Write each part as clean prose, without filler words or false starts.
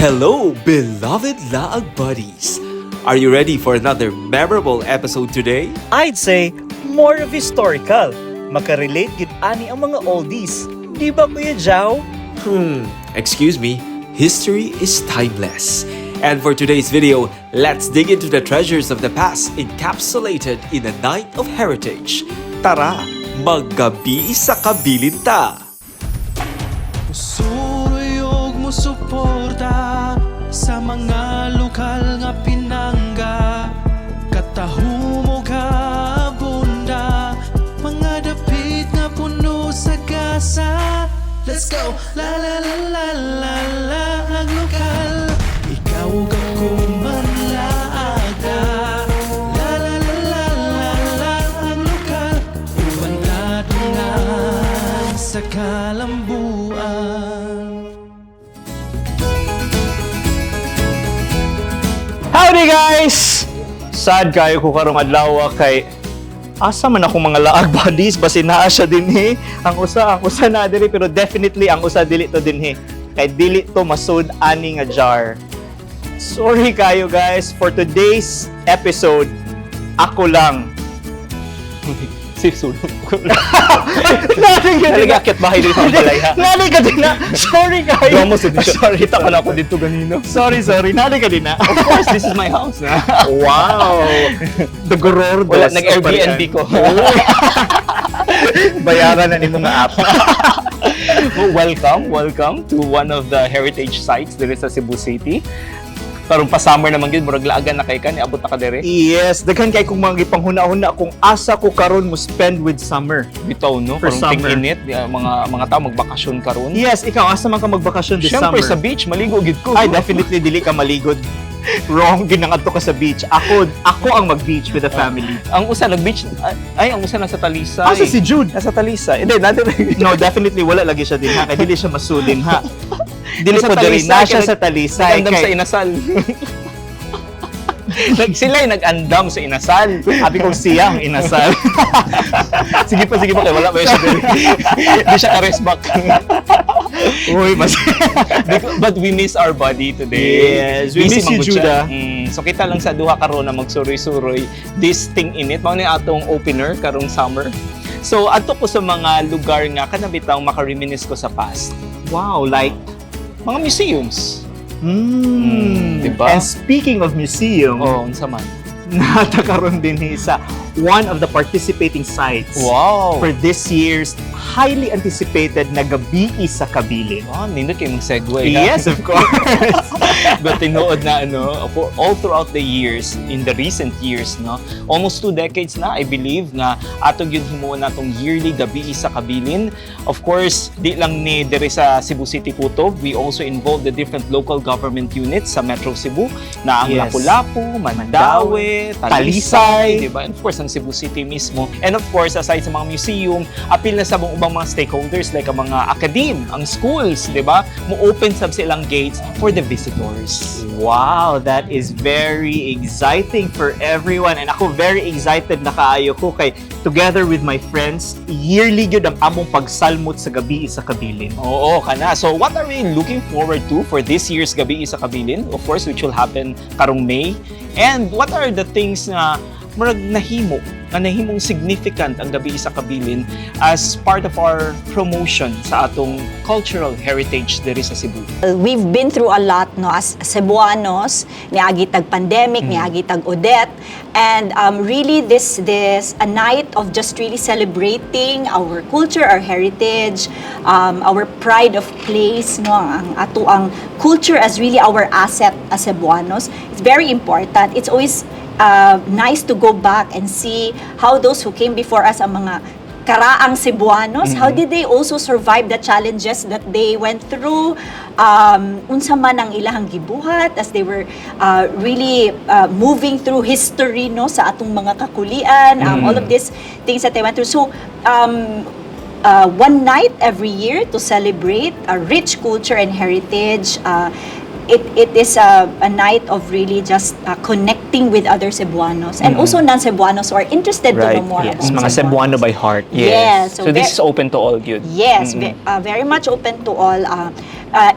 Hello, beloved Laag buddies! Are you ready for another memorable episode today? I'd say more of historical. Makarelate gid ani ang mga oldies. Di ba, Kuya Jao? Excuse me, history is timeless. And for today's video, let's dig into the treasures of the past encapsulated in a night of heritage. Tara, maggabii sa Kabilin ta! Suruyog mo suporta sa mga lokal nga pinangga. Katahumog habunda, mga dapit nga puno sa gasa. Let's go! La la la la la la, ang lokal. Ikaw ako manlaaga. La la la la la la, ang lokal. Ubantado nga sa kalambuan. Howdy guys! Sad kayo ko karong adlaw kay asa man akong mga laag buddies basin naa siya dinhi. Ang usa na diri pero definitely ang usa dili to dinhi. Kay dili to masud ani nga jar. Sorry kayo guys for today's episode. Ako lang. Naligakit bahay dito sa balay ha. Nali ka din na. Sorry kayo. Sorry, kita ka na ako dito ganino. Sorry. Nali ka din na. Of course, this is my house na. Wow. The guror. Wala, nag-Airbnb ko. Bayaran na ni mga app. Welcome to one of the heritage sites dito sa Cebu City. Karong pa summer naman gyud murag laagan na kay kan niabot na ka dire. Yes, daghan kay kung mga gipanghuna-huna kung asa ko karon mo spend with summer. Bitaw no, For karong summer. ting-init, mga tao magbakasyon karon. Yes, ikaw asa man ka magbakasyon this Siyempre summer? sa beach maligo gid ko. Ay, definitely dili ka maligod. Wrong, ginangadto ka sa beach. Ako ang mag-beach with the family. Ang usa nag-beach ang usa nasa Talisay. Asa si Jude? Nasa Talisay. Hindi natin. No, definitely wala lagi siya din ha. Kaya dili siya masudin ha. Dili Sa ko diri Talisay, na siya kaya sa Talisay. Nag-andam sa inasal. Sila nag-andam sa inasal. Sabi kong siya ang inasal. Sige pa kay wala ba siya diri. Di siya ka-rest back. Uy, mas But we miss our body today. Yes, we miss you, manggod siya. Judah. So kita lang sa duha karon na magsuroy-suroy this thing init mao ni atong opener karong summer. So adto ko sa mga lugar nga kanabitang maka-reminisce ko sa past. wow, like Mga museums. diba? And speaking of museum, Oh, unsa man. natakaroon din sa one of the participating sites Wow. for this year's highly anticipated na Gabii sa Kabilin. Oh, nindot kay mong segue. Yes, of course. But tinuod na for all throughout the years, in the recent years, no, almost 2 decades na, I believe, na atong yun himuon natong yearly Gabii sa Kabilin. Of course, di lang ni diri sa Cebu City Kutob, we also involve the different local government units sa Metro Cebu, na ang Yes. Lapu-Lapu, Mandaue, Talisay, diba? And of course, ang Cebu City mismo. And of course, aside sa mga museum, appeal na sa ubang mga stakeholders like ang mga academe, ang schools, diba? Mo-open sab silang gates for the visitors. Wow, that is very exciting for everyone. And ako very excited na kaayo ko kay together with my friends, yearly gyud ang among pagsalmot sa Gabii sa Kabilin. Oo, kana. So, what are we looking forward to for this year's Gabii sa Kabilin? Of course, which will happen karong May. And what are the things na murag nahimong significant ang Gabii sa Kabilin as part of our promotion sa atong cultural heritage diri sa Cebu? We've been through a lot no as Cebuanos, niagi tag pandemic, niagi tag Odette, and really this a night of just really celebrating our culture, our heritage, our pride of place no ang culture as really our asset as Cebuanos. It's very important. It's always nice to go back and see how those who came before us, ang mga karaang Cebuanos, how did they also survive the challenges that they went through? Unsa man ang ilahang gibuhat as they were really moving through history no sa atong mga kakulian, all of these things that they went through. So one night every year to celebrate a rich culture and heritage. It is a night of really just connecting with other Cebuanos and also non-Cebuanos who are interested to know more Yes, about mga Cebuano by heart. Yes. So this is open to all, good. Yes, very much open to all.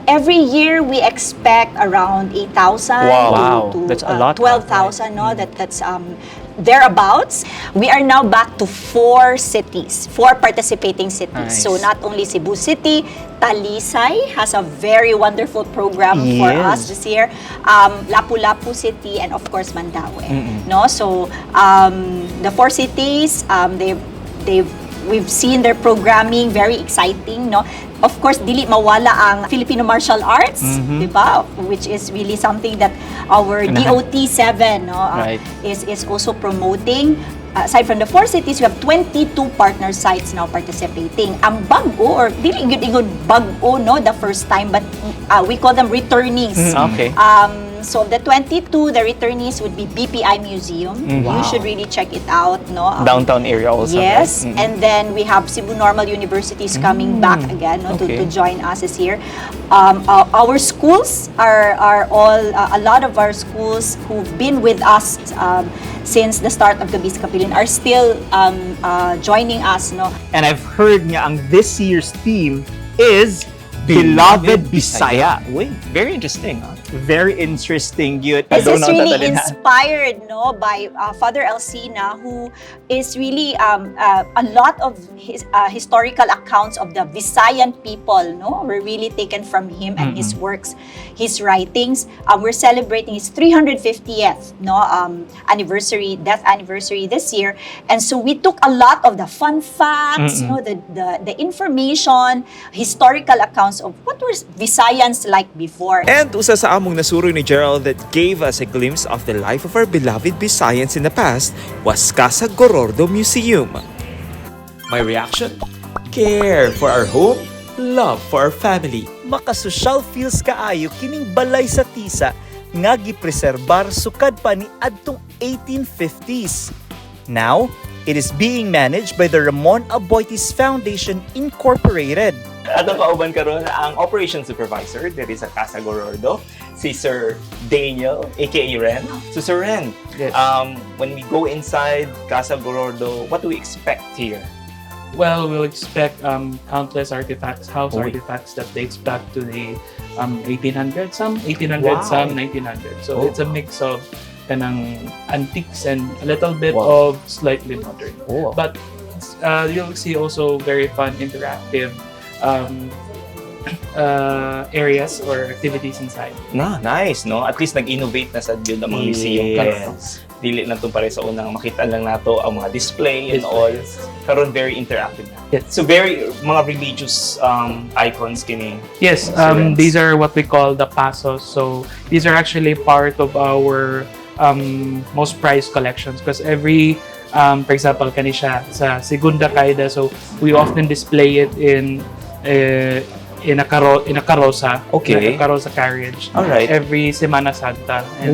Every year we expect around 8,000 Wow. to That's a lot, 12,000. No, that's thereabouts. We are now back to 4 cities, 4 participating cities. Nice. So not only Cebu City, Talisay has a very wonderful program for us this year. Lapu-Lapu City, and of course Mandaue. No, so the 4 cities, we've seen their programming, very exciting, no? Of course, dili mawala ang Filipino martial arts, di ba? Which is really something that our DOT7 Right. is also promoting. Aside from the 4 cities, we have 22 partner sites now participating. Ang bago, or dili good bago, no, the first time, but we call them returnees. Okay. So the 22, the returnees would be BPI Museum. You should really check it out, no? Downtown area also. Yes, right? and then we have Cebu Normal Universities coming back again, no, Okay. to join us this year. Our schools are all, a lot of our schools who've been with us since the start of Gabii sa Kabilin are still joining us, no? And I've heard nga ang this year's theme is Beloved Bisaya. Wait, very interesting. Very interesting yun. This is really inspired, no, by Father Alcina, who is really a lot of his historical accounts of the Visayan people, no, were really taken from him and his works, his writings. We're celebrating his 350th, no, death anniversary this year, and so we took a lot of the fun facts, no, the information, historical accounts of what were Visayans like before. And usa sa among nasuro ni Gerald that gave us a glimpse of the life of our beloved Bisayans in the past was 𝗟𝗲𝗏𝗏 Museum. My reaction? Care for our home, love for our family. Makasosyal feels kaayo kining balay sa tisa nga gipreserbar sukad pa ni adtong 1850s. Now, it is being managed by the Ramon Aboitiz Foundation Inc. Atong kauban karon ang operation supervisor diri sa 𝗟𝗲𝗏𝗏, si Sir Daniel, aka Ren. So Sir Ren, Yes. when we go inside 𝗟𝗲𝗏𝗏, what do we expect here? Well, we'll expect countless artifacts, house artifacts that dates back to the 1800s, some 1800s, some 1900s. So it's a mix of kanang antiques and a little bit of slightly modern. But you'll see also very fun, interactive areas or activities inside. Nice, no? At least nag-innovate na sa yun ang mga museum karon. Dili na to pare sa unang makita lang nato ang mga display and all. Karon very interactive na. Yes. So very mga religious icons kini. Yes, these are what we call the pasos. So these are actually part of our most prized collections because every for example kanisha sa segunda kaida, so we often display it in a karosa, Okay. a karosa carriage. Alright. Every Semana Santa, and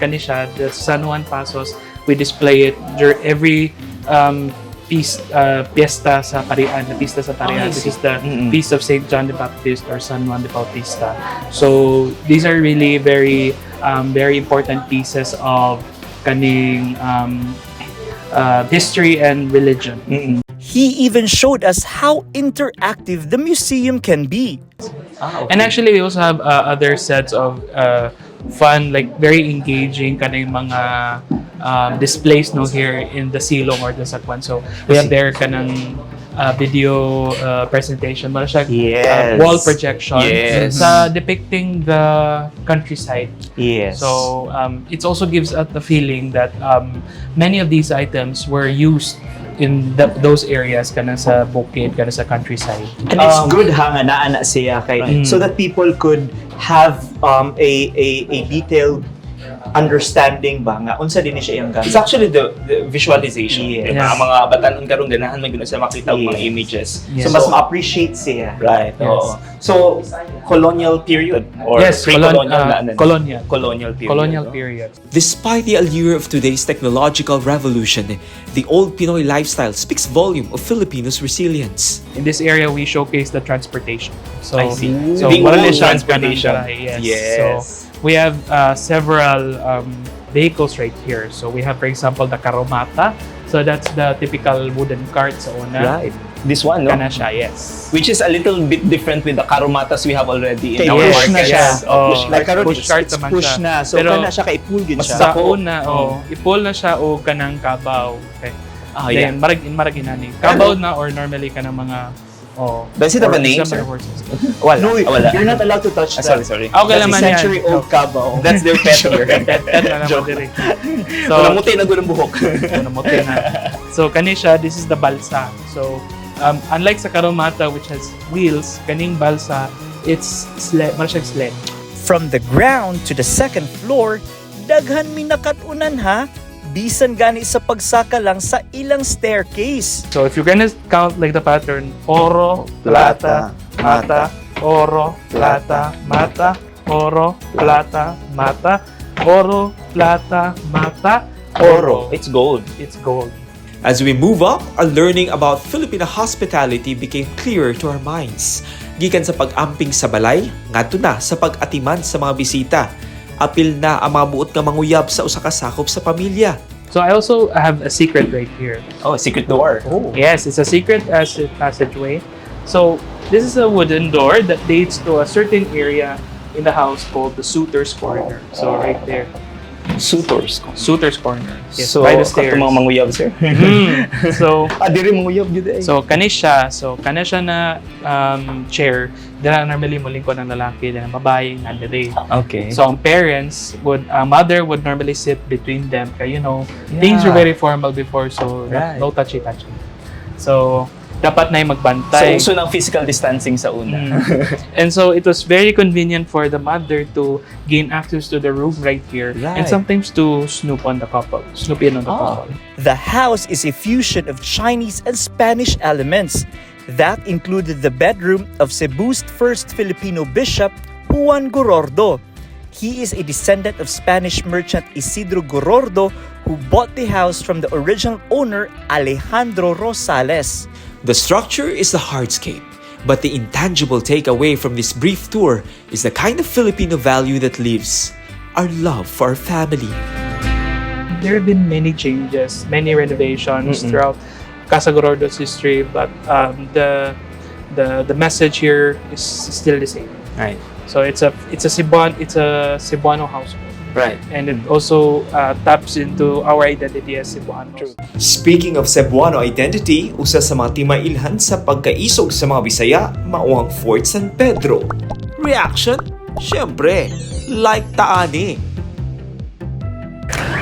kanisha the San Juan Pasos, we display it every Fiesta sa Parian, the Fiesta sa Parian. This is the Feast of Saint John the Baptist or San Juan the Bautista. So these are really very important pieces of kaning history and religion. He even showed us how interactive the museum can be. And actually, we also have other sets of fun, like very engaging kanang mga displays no here in the silong or the sakwan. So we have there kanang video presentation, mara siya wall projection sa depicting the countryside. Yes. So it also gives us the feeling that many of these items were used in those areas kana sa bukid, kana sa countryside. And it's good ha nga naa siya kay so that people could have a detailed understanding ba nga unsa din siya iyang It's actually the visualization. Yes. Diba? Ang mga batanon karon ganahan man gyud sa makita og mga images. So mas appreciate siya. Right. Yes. Oo. So colonial period or Yes, pre-colonial colonial period. Despite the allure of today's technological revolution, the old Pinoy lifestyle speaks volume of Filipinos' resilience. In this area, we showcase the transportation. So, I see. So The marami old siyang transportation. kanang- Yes. Yes. So we have several vehicles right here. So we have, for example, the karomata. So that's the typical wooden cart sa una. Right. This one, no? Kana siya, yes. Which is a little bit different with the karumatas we have already in Kay our push market. na siya. Oh, Like karon push cart it's naman push siya. na. So Pero kana siya kay ipulgin mas siya. Sa una, ipol na siya o kanang kabaw. Okay. Ah, yeah. Then, marag inani. Kabaw na or normally kanang mga Does it have a or name, some sir? horses. Wala. No, Wala. you're not allowed to touch that. Sorry. Okay That's naman a yan. century-old kabaw. That's their pet here. Pet na naman diri. So, Wala muti na gulong buhok. namote na. So, kani siya, this is the balsa. So, unlike sa karomata which has wheels, kaning balsa, it's sled, marag sled. From the ground to the second floor, daghan mi nakatunan ha. Bisan gani sa pagsaka lang sa ilang staircase. So, if you're gonna count like the pattern, oro, plata, mata, oro, plata, mata, oro, plata, mata, oro, plata, mata, oro. It's gold. It's gold. As we move up, our learning about Filipino hospitality became clearer to our minds. Gikan sa pag-amping sa balay, ngadto na sa pag-atiman sa mga bisita. Apil na ang mga buot nga manguyab sa usa ka sakop sa pamilya. So, I also have a secret right here. Oh, secret door. Oh. Yes, it's a secret passageway. So, this is a wooden door that dates to a certain area in the house called the Suitor's Corner. So, right there. Suitors. Suitor's Corner. Yes, So, by the stairs. mga manguyab, sir. So, Diri manguyab yun eh. so kana siya na chair. Dira normally mo lingkod ng lalaki, dira babae nga diri. Okay. So, ang parents would, mother would normally sit between them. Kaya, things were very formal before, so Right. no touchy-touchy. So, dapat na yung magbantay. So, uso ng physical distancing sa una. And so it was very convenient for the mother to gain access to the room right here, and Right. sometimes to snoop in on the couple. The house is a fusion of Chinese and Spanish elements. That included the bedroom of Cebu's first Filipino bishop, Juan Gorordo. He is a descendant of Spanish merchant Isidro Gorordo, who bought the house from the original owner, Alejandro Rosales. The structure is the hardscape, but the intangible takeaway from this brief tour is the kind of Filipino value that lives: our love for our family. There have been many changes, many renovations throughout Casa Gorordo's history, but the message here is still the same. Right. So it's a Cebuano household. Right. And it also taps into our identity as Cebuanos. Speaking of Cebuano identity, usa sa mga timailhan sa pagkaisog sa mga Bisaya, mao ang Fort San Pedro. Reaction? Siyempre, like taani.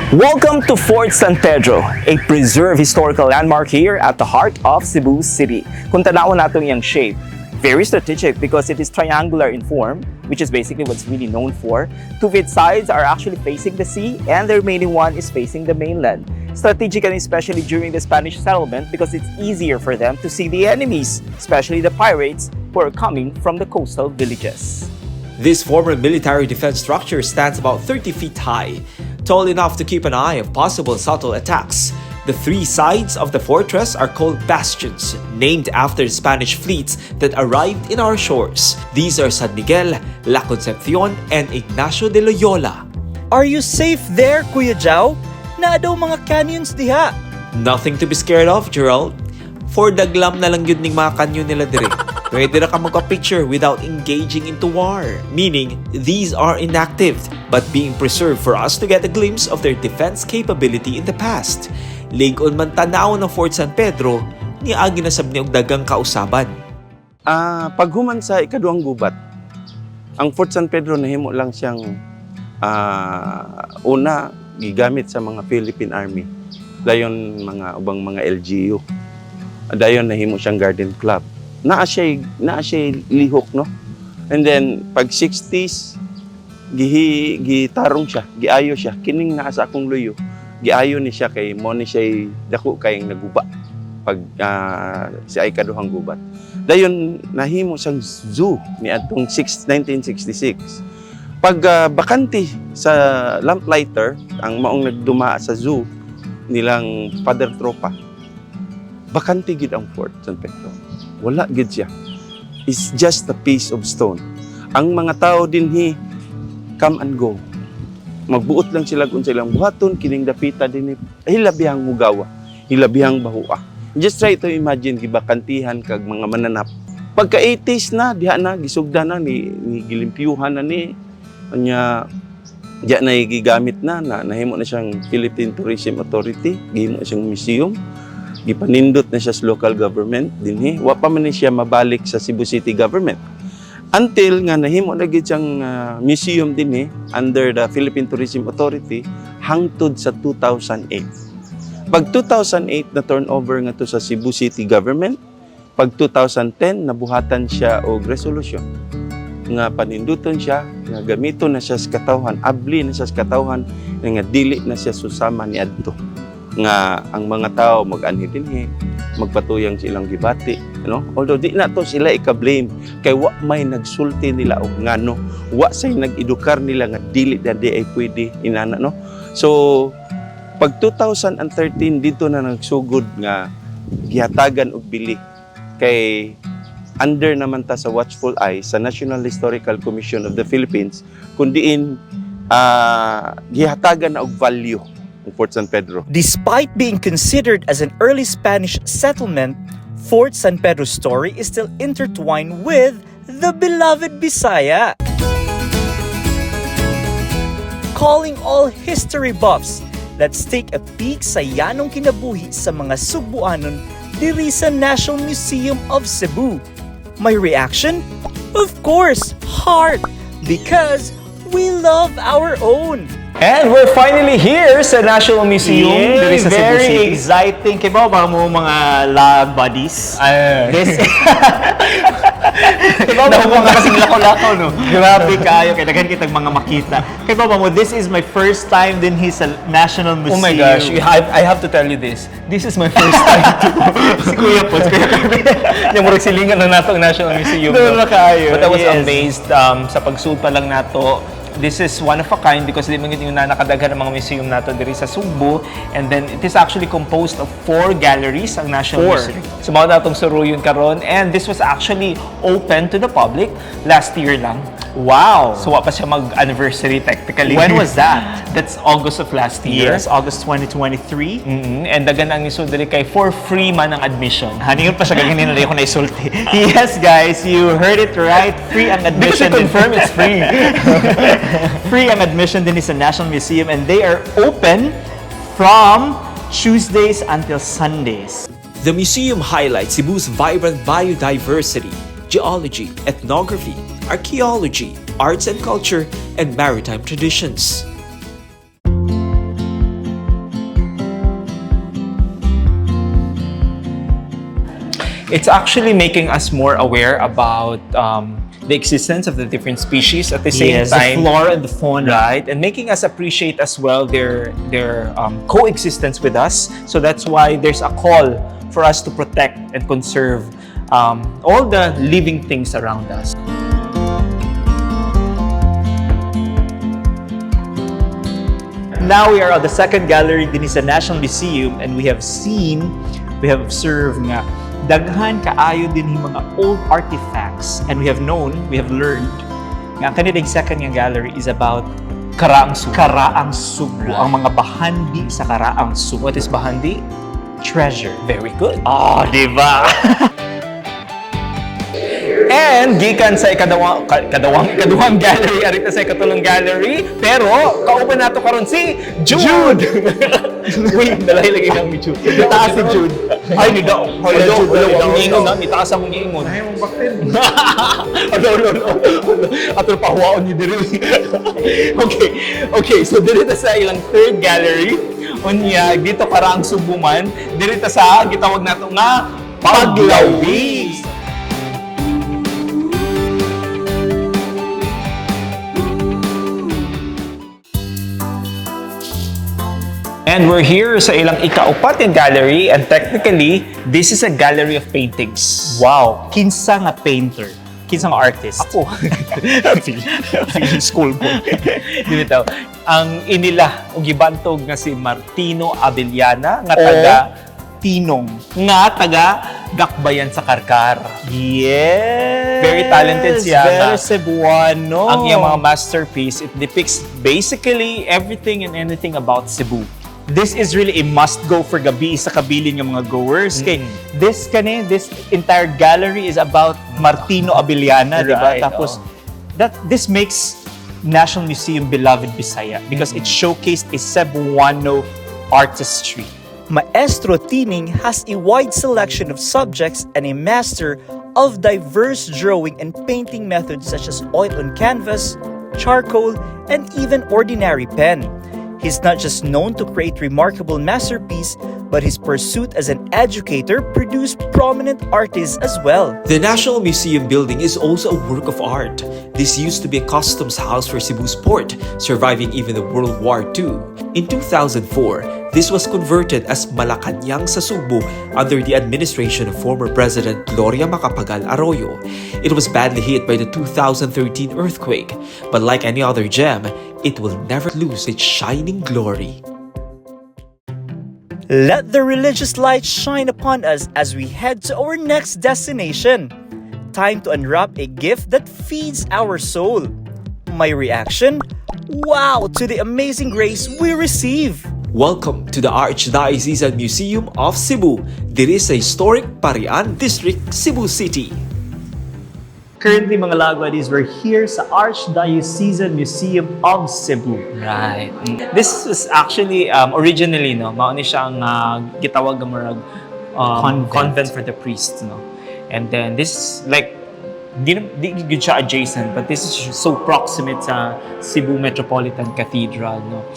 Welcome to Fort San Pedro, a preserved historical landmark here at the heart of Cebu City. Kung tanawon natin yung shape, very strategic because it is triangular in form, which is basically what's really known for. Two of its sides are actually facing the sea, and the remaining one is facing the mainland. Strategic, and especially during the Spanish settlement, because it's easier for them to see the enemies, especially the pirates who are coming from the coastal villages. This former military defense structure stands about 30 feet high, tall enough to keep an eye of possible subtle attacks. The three sides of the fortress are called bastions, named after the Spanish fleets that arrived in our shores. These are San Miguel, La Concepcion, and Ignacio de Loyola. Are you safe there, Kuya Jao? Naa daw mga canyons diha. Nothing to be scared of, Gerald. For daglam na lang yun ning mga kanyon nila dire. Pwede na ka magka-picture without engaging into war. Meaning, these are inactive, but being preserved for us to get a glimpse of their defense capability in the past. Ligon man tanaw ng Fort San Pedro, niagi na sab ni og dagang kausaban. Paghuman sa ikaduhang gubat, ang Fort San Pedro nahimo lang siyang una gigamit sa mga Philippine Army. Dayon mga ubang mga LGU. Dayon nahimo siyang garden club. Naa siya lihok, no? And then pag 60s gitarong siya, giayo siya. Kining naa sa akong luyo. Giayo ni siya kay mo ni siya dako kayong naguba pag si ay kaduhang gubat. Dayon nahimo siyang zoo ni adtong 1966. Pag bakante sa lamplighter ang maong nagduma sa zoo nilang Father Tropa, bakante gid ang Fort San Pedro. Wala gid siya. It's just a piece of stone. Ang mga tao dinhi come and go. Magbuot lang sila kung silang buhaton, kining dapita din hilabihang mugawa, hilabihang bahua. Just try to imagine, gibakantihan kag mga mananap. Pagka 80s na, diha na, gisugda na, ni gilimpyuhan na ni, anya, diya na gigamit na, nahimo na siyang Philippine Tourism Authority, gihimo na siyang museum, gipanindot na siya sa local government, dinhi, wa pa man ni siya mabalik sa Cebu City government. Until nga nahimo na gid siyang museum dinhi under the Philippine Tourism Authority hangtod sa 2008. Pag 2008 na turnover nga to sa Cebu City government, pag 2010 nabuhatan siya og resolution nga paninduton siya, nga gamiton na siya sa katawhan, abli na siya sa katawhan, nga dili na siya susama ni adto. Nga ang mga tao mag-anhi dinhi, magpatuyang silang gibati, no? Although di na to sila ika-blame kay wa may nagsulti nila og ngano, wa say nag-edukar nila nga dili na di ay pwede inana, no? So pag 2013 dito na nagsugod nga gihatagan og bili kay under naman ta sa watchful eye sa National Historical Commission of the Philippines kun diin gihatagan na og value ang Fort San Pedro. Despite being considered as an early Spanish settlement, Fort San Pedro's story is still intertwined with the beloved Bisaya. Calling all history buffs, let's take a peek sa yanong kinabuhi sa mga Cebuanon diri sa National Museum of Cebu. My reaction? Of course, heart, because we love our own. And we're finally here sa National Museum diri sa Cebu very City. exciting. Kaya ba mo mga lag buddies? This Diba ba mo kasing lakaw-lakaw, no? Grabe kayo, kaya daghan kitang mga makita. Kaya ba mo, this is my first time din sa National Museum. Oh my gosh, I have to tell you this. This is my first time to Si Kuya po, si Kuya Kabilin. yung murag silingan na nato ang National Museum. Doon na kayo. But I was Yes. amazed sa pagsulpa lang nato. This is one of a kind because di man yung nakadaghan ng mga museum nato diri sa Cebu, and then it is actually composed of 4 galleries ang National Museum. So mao natong suruyon karon, and this was actually open to the public last year lang. Wow. So wa pa siya mag-anniversary technically. When was that? That's August of last year. Yes, August 2023. And dagan ang nisod diri kay for free man ang admission. Haningon pa siya gaganin na ko na isulti. Yes, guys, you heard it right. Free ang Because admission. you confirm it's free. Free ang admission din sa National Museum, and they are open from Tuesdays until Sundays. The museum highlights Cebu's vibrant biodiversity, geology, ethnography, archaeology, arts and culture, and maritime traditions. It's actually making us more aware about the existence of the different species at the same Yes, time. the flora and the fauna. Right, and making us appreciate as well their coexistence with us. So that's why there's a call for us to protect and conserve all the living things around us. Now we are at the second gallery din sa National Museum, and we have observed nga daghan kaayo din yung mga old artifacts, and we have learned nga kanilang second nga gallery is about Karaang Cebu. Karaang Cebu, Right. ang mga bahandi sa Karaang Cebu. What is bahandi? Treasure. Very good. Oh, di ba? And gikan sa ikaduhang gallery, arita sa ikatulong gallery, pero kauban nato karon si Jude. Uy, nalahi lagi kang Jude. Taas si Jude. Ay, ni daw. Ingon na, itaas ang ingon. Ay, mong bakter. Ato pahuwaon ni diri. Okay, so dito sa ilang third gallery, unya dito Karaang Cebu man, dito sa gitawag nato nga paglawi. And we're here sa ilang ikaapat gallery, and technically, this is a gallery of paintings. Wow. Kinsa nga painter? Kinsa nga artist? Ako. School ko. Dito, ang inila, o gibantog nga si Martino Abellana, nga taga Tinong. nga taga Gakbayan sa Karkar. Yes! Very talented siya. Very Cebuano. Ang iyang mga masterpiece, it depicts basically everything and anything about Cebu. this is really a must-go for Gabii sa Kabilin ng mga goers. Okay, this entire gallery is about Martino Abellana, di ba? Right, Tapos, this makes National Museum beloved Bisaya because it showcased a Cebuano artistry. Maestro Tining has a wide selection of subjects and a master of diverse drawing and painting methods such as oil on canvas, charcoal, and even ordinary pen. He's not just known to create remarkable masterpieces, but his pursuit as an educator produced prominent artists as well. The National Museum building is also a work of art. This used to be a customs house for Cebu's port, surviving even the World War II. In 2004, this was converted as Malacañang sa Cebu under the administration of former President Gloria Macapagal Arroyo. It was badly hit by the 2013 earthquake, but like any other gem, it will never lose its shining glory. Let the religious light shine upon us as we head to our next destination. Time to unwrap a gift that feeds our soul. My reaction? Wow to the amazing grace we receive! Welcome to the Archdiocese Museum of Cebu. Diri sa historic Parian District, Cebu City. Currently, mga lagwadis, we're here sa Archdiocesan Museum of Cebu. Right. This was actually originally mao ni siyang gitawag nga murag convent for the priests, no. And then this is like di gud siya adjacent, but this is so proximate sa Cebu Metropolitan Cathedral, no.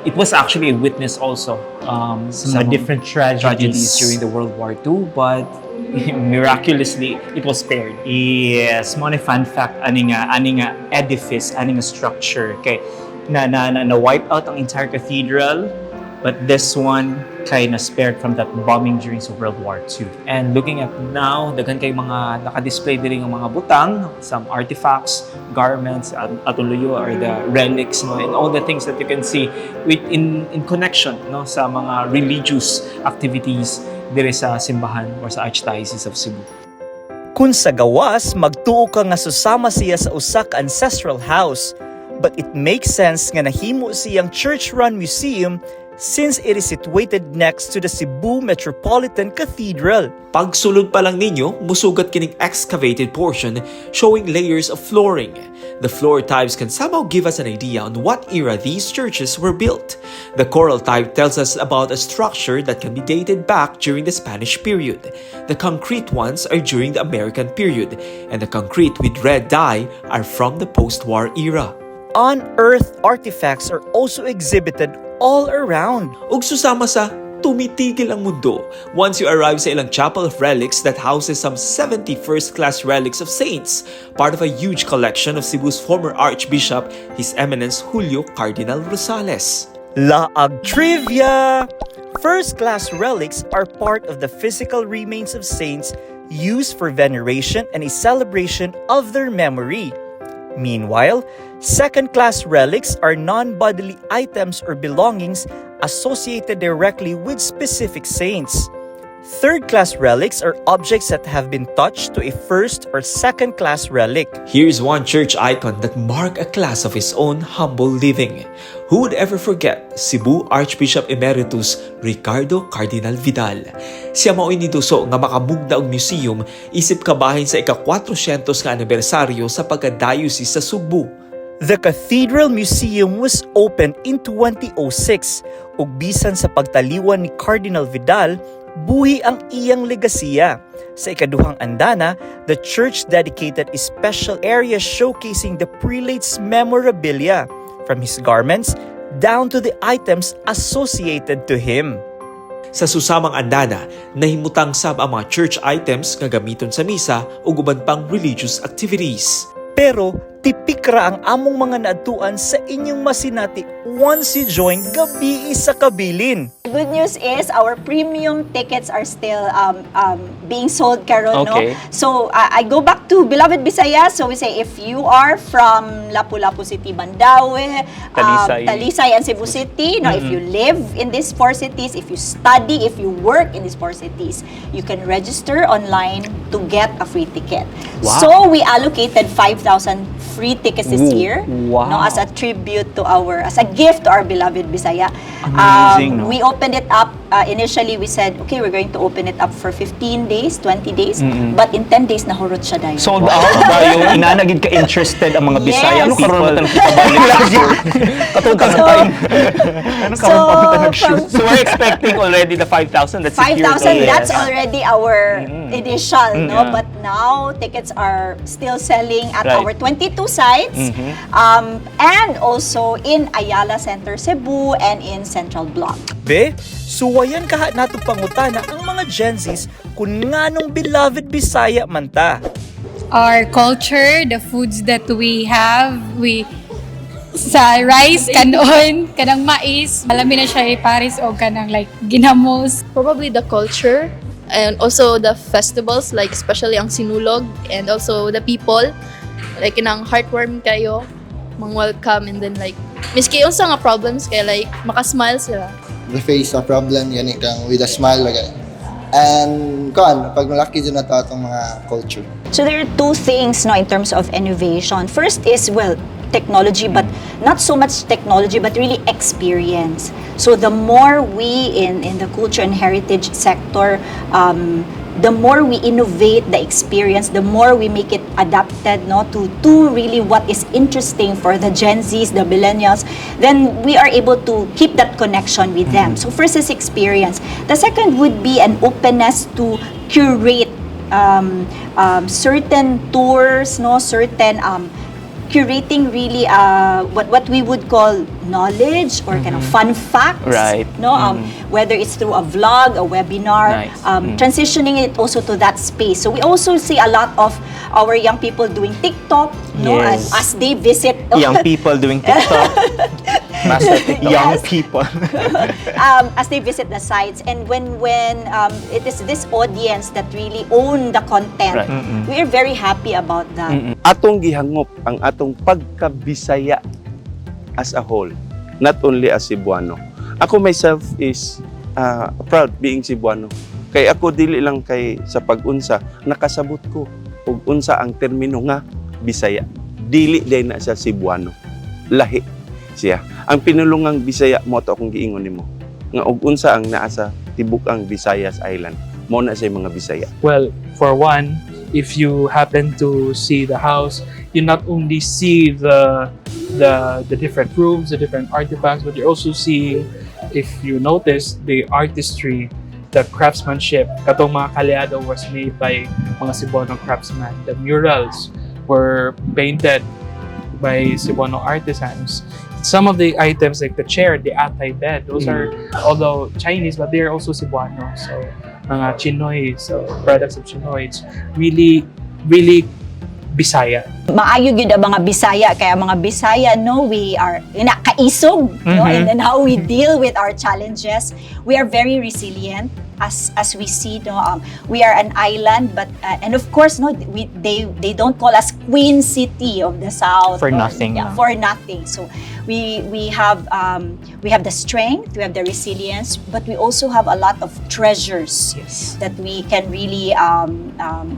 It was actually a witness also Some different tragedies during the World War II, but miraculously it was spared. Yes, mo ni fun fact ani nga edifice, ani nga structure kay na wipe out ang entire cathedral, but this one kay na spared from that bombing during sa World War II. And looking at now, daghan kay mga naka-display diri nga mga butang, some artifacts, garments, atuluyo or the relics, no, and all the things that you can see in connection, no, sa mga religious activities diri sa simbahan or sa Archdiocese of Cebu. Kung sa gawas, magtuo ka nga susama siya sa usa ka ancestral house, but it makes sense nga nahimo siyang church-run museum since it is situated next to the Cebu Metropolitan Cathedral. Pagsulod pa lang ninyo, musugat kining excavated portion showing layers of flooring. The floor types can somehow give us an idea on what era these churches were built. The coral type tells us about a structure that can be dated back during the Spanish period. The concrete ones are during the American period, and the concrete with red dye are from the post-war era. Unearthed artifacts are also exhibited all around. Ug susama sa tumitigil ang mundo once you arrive sa ilang chapel of relics that houses some 70 first-class relics of saints, part of a huge collection of Cebu's former Archbishop, His Eminence Julio Cardinal Rosales. Laag trivia! First-class relics are part of the physical remains of saints used for veneration and a celebration of their memory. Meanwhile, second-class relics are non-bodily items or belongings associated directly with specific saints. Third-class relics are objects that have been touched to a first or second-class relic. Here's one church icon that marked a class of its own humble living. Who would ever forget Cebu Archbishop Emeritus Ricardo Cardinal Vidal? Siya mao'y niduso nga makamugna og museum isip kabahin sa ika-400 nga anibersaryo sa pagka-diocese sa Cebu. The Cathedral Museum was opened in 2006 ug bisan sa pagtaliwan ni Cardinal Vidal, buhi ang iyang legasiya. Sa ikaduhang andana, the church dedicated a special area showcasing the prelate's memorabilia, from his garments down to the items associated to him. Sa susamang andana, nahimutang sab ang mga church items nga gamiton sa misa ug uban pang religious activities. Pero tipik ra ang among mga naadtuan sa inyong masinati once you join Gabii sa Kabilin. Good news is our premium tickets are still being sold karon, Okay. no? So I go back to beloved Bisaya. So we say if you are from Lapu-Lapu City, Mandaue, Talisay and Cebu City, no, if you live in these four cities, if you study, if you work in these four cities, you can register online to get a free ticket. Wow. So we allocated 5,000 free tickets tickets this year. Wow. No, as a tribute to as a gift to our beloved Bisaya. Amazing, no? We opened it up, initially we said, okay, we're going to open it up for 15 days, 20 days, but in 10 days, nahurot siya dayon. Sold out ba yung inanagid ka-interested ang mga Bisaya? Yes. Ano karoon natin katong time? Ano karoon pa natin nag-shoot? So we're expecting already the 5,000 that's secured. 5,000, that's Yes. already our initial, no? But now, tickets are still selling at Right. our 22 sites, and also in Ayala Center, Cebu, and in Central Block. Be, suwayan kaha nato pangutana ang mga Gen Zs kung nganong beloved Bisaya man ta. Our culture, the foods that we have, sa rice, kanon, kanang mais, alamin na siya Paris o kanang like ginamos. Probably the culture and also the festivals, like especially ang sinulog, and also the people, like inang heartwarming kayo, mang welcome, and then like miski unsa nga problems kay like makasmile sila. We face a problem yani kang with a smile like and pag malaki dyan na to atong mga culture. So there are two things, no, in terms of innovation. First is, well, technology, but not so much technology, but really experience. So the more we in the culture and heritage sector, the more we innovate the experience, the more we make it adapted, no, to really what is interesting for the Gen Zs, the millennials, then we are able to keep that connection with them. So first is experience. The second would be an openness to curate certain tours, no, certain curating really what we would call knowledge or kind of fun facts, Right. no, whether it's through a vlog, a webinar, Nice. transitioning it also to that space. So we also see a lot of our young people doing TikTok, no, and Yes. as they visit Young people doing TikTok. Master TikTok. Young Yes. people. as they visit the sites, and when it is this audience that really own the content, Right. we are very happy about that. Atong gihangop ang atong pagka-Bisaya as a whole, not only as Cebuano. Ako myself is proud being Cebuano. Kay ako dili lang kay sa pag-unsa, nakasabot ko og unsa ang termino nga Bisaya. Dili day na siya Cebuano. Lahi siya. Ang pinulungang Bisaya mo to akong giingon nimo. Nga og unsa ang naa sa tibuk-ang Visayas Island. Mo na say mga Bisaya. Well, for one, if you happen to see the house, you not only see the different rooms, the different artifacts, but you're also seeing, if you notice, the artistry, the craftsmanship. Katong mga kalyado was made by mga Cebuano craftsmen. The murals were painted by Cebuano artisans. Some of the items like the chair, the atay bed, those are although Chinese, but they're also Cebuano. So mga Chinoy, so products of Chinoy, it's really Bisaya. Maayo gyud ang mga Bisaya, kaya mga Bisaya, no, we are kaisog, no, and how we deal with our challenges. We are very resilient, as we see, no, we are an island, but and of course, no, they don't call us Queen City of the South For nothing, yeah, no? for nothing. So we have the strength, we have the resilience, but we also have a lot of treasures that we can really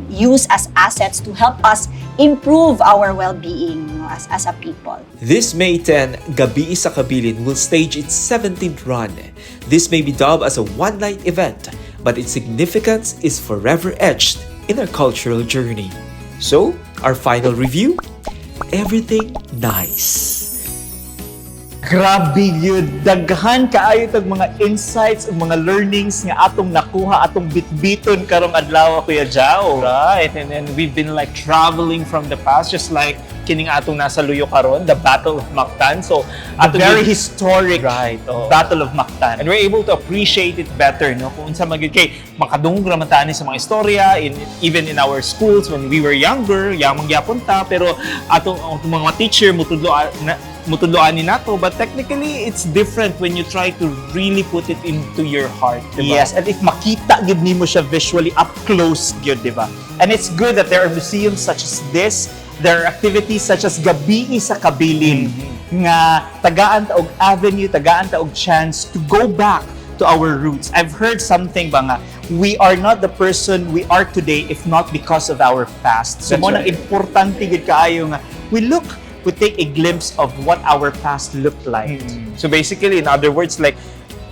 use as assets to help us improve our well-being, you know, as a people. This May 10, Gabii sa Kabilin will stage its 17th run. This may be dubbed as a one-night event, but its significance is forever etched in our cultural journey. So, our final review? Everything nice. Grabe yun. Daghan kaayo tag mga insights ug mga learnings nga atong nakuha, atong bitbiton karong adlaw, Kuya Jao. Right, and then we've been like traveling from the past, just like kining atong nasa Luyo karon, the Battle of Mactan. So, A atong very historic Right, oh. Battle of Mactan. and we're able to appreciate it better, no? Kung unsa magid kay makadungog ra man tani sa mga istorya, even in our schools when we were younger, yamang gyapon ta, pero atong mga teacher mutudloan ni nato, but technically it's different when you try to really put it into your heart, diba? Yes, and if makita gid nimo siya visually up close gyud, di ba? And it's good that there are museums such as this, there are activities such as Gabii sa Kabilin, nga tagaan ta og avenue, tagaan ta og chance to go back to our roots. I've heard something ba nga, we are not the person we are today if not because of our past. So That's mo nang right. importante gid kaayo nga we look would take a glimpse of what our past looked like. So basically, in other words, like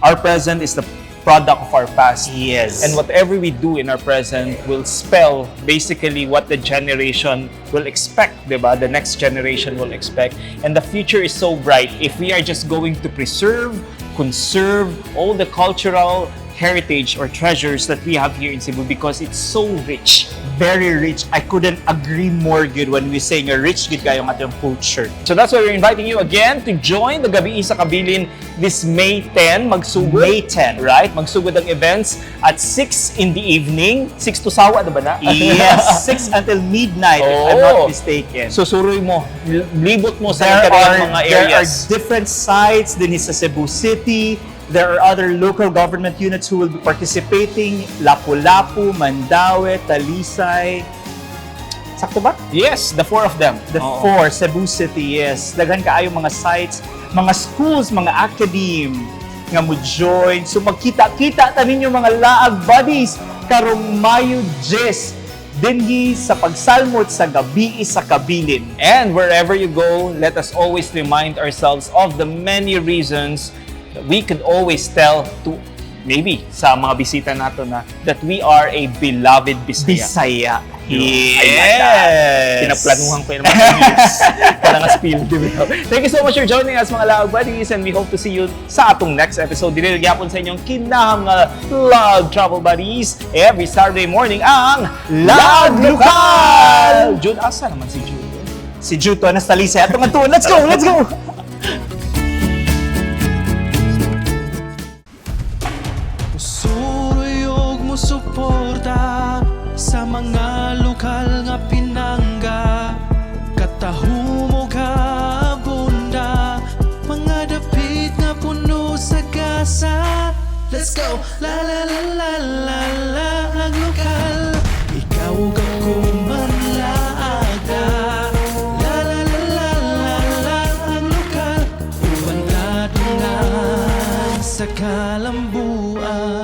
our present is the product of our past. Yes. And whatever we do in our present will spell basically what the generation will expect, diba? The next generation will expect. And the future is so bright if we are just going to preserve, conserve all the cultural heritage or treasures that we have here in Cebu because it's so rich. Very rich. I couldn't agree more good when we say nga rich gid kayo ang atong culture. So that's why we're inviting you again to join the Gabii sa Kabilin this May 10. Magsugod. May 10. Right? Magsugod ang events at 6 in the evening. 6 to sawa, diba na? Yes, 6 until midnight if I'm not mistaken. So suroy mo, libot mo sa there mga are areas. different sites din sa Cebu City. There are other local government units who will be participating. Lapu-Lapu, Mandaue, Talisay. Sakto ba? Yes, the 4 of them. The 4, Cebu City, yes. Daghan kaayo mga sites, mga schools, mga academe nga mo join. So magkita-kita ta ninyo mga laag buddies karong Mayo 10 dinhi sa pagsalmot sa Gabii sa Kabilin. And wherever you go, let us always remind ourselves of the many reasons that we could always tell to maybe sa mga bisita nato na that we are a beloved Bisaya. Bisaya. Yes! Pinaplanuhan ko yung mga years. Kailangan spill, diba? Thank you so much for joining us mga Laag Buddies and we hope to see you sa atong next episode. Dinilagyapon sa inyong kinahang Laag Travel Buddies every Saturday morning ang Laag Lokal! Jude, asa naman si Jude? Si Jude to, Anastalisa. Atong atuon. Let's go! Let's go! Suruyog mo suporta sa mga lokal nga pinangga. Katahumog ka bunda, mga dapit nga puno sa gasa. Let's go! La la la la la la ang lokal. Ikaw ka kumanlaaga. La la la la la la ang lokal. Ubantado nga sa kalambuan.